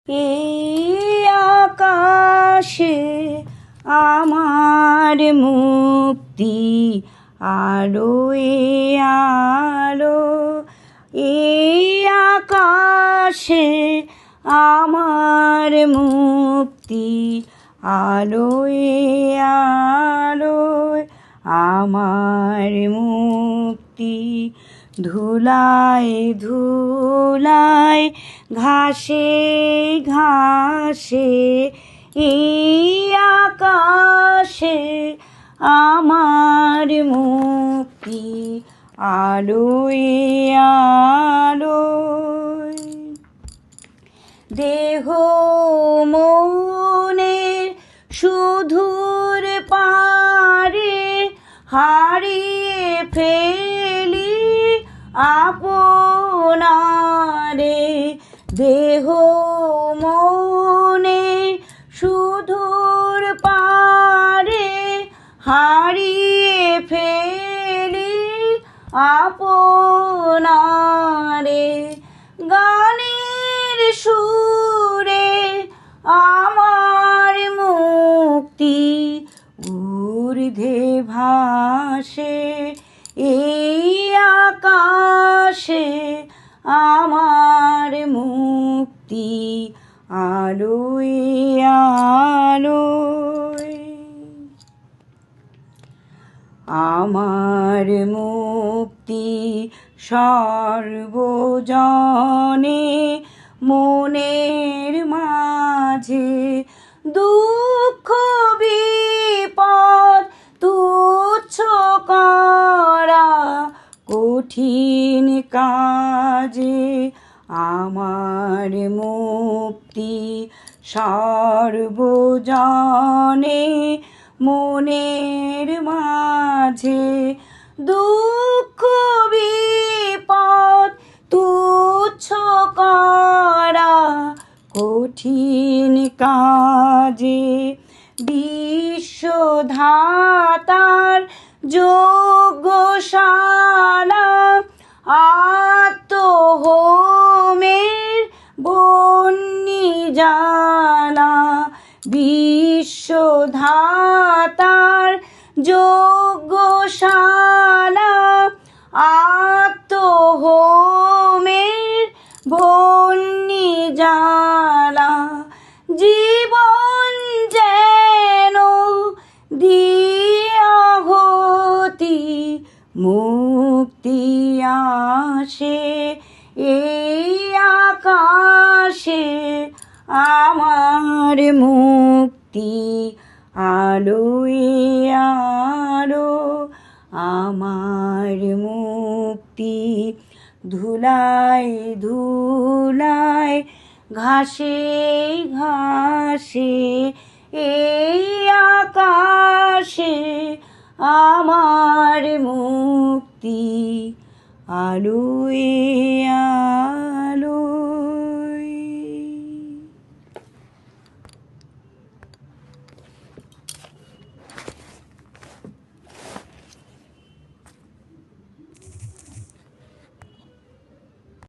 এই আকাশে আমার মুক্তি আলো এ আলো, এই আকাশে আমার মুক্তি আলো এ আলো, আমার মুক্তি। ধুলায় ধুলায় ঘাসে ঘাসে এই আকাশে আমার মুক্তি আলোয় আলোয়। দেহ মনের সুধুর পারে হারিয়ে ফেলি আপনারে, দেহ মনে সুধুর পারে হারিয়ে ফেলি আপনারে। গানের সুরে আমার মুক্তি ঊর্ধ্বে ভাসে, এই আকাশে আমার মুক্তি আলোয় আলোয়। আমার মুক্তি সর্বজনে মনের মাঝে, দুঃখ বিপদ তুচ্ছ করা কঠিন কাজে। আমার মুক্তি সর্বজনে মনের মাঝে, দুঃখ বিপদ তুচ্ছ করা কঠিন কাজে। বিশ্বধাতার যজ্ঞশালা আত্মহোমের বন্যি জ্বালা, বিশ্বধাতার যজ্ঞশালা আত্মহোমের বন্যি জ্বালা। জীবন যেন দিয়াহতি মুক্তি আসে, এই আকাশে আমার মুক্তি আলোয় আলো, আমার মুক্তি। ধুলায় ধুলায় ঘাসে ঘাসে এই আকাশে আমার মুক্তি আলোয়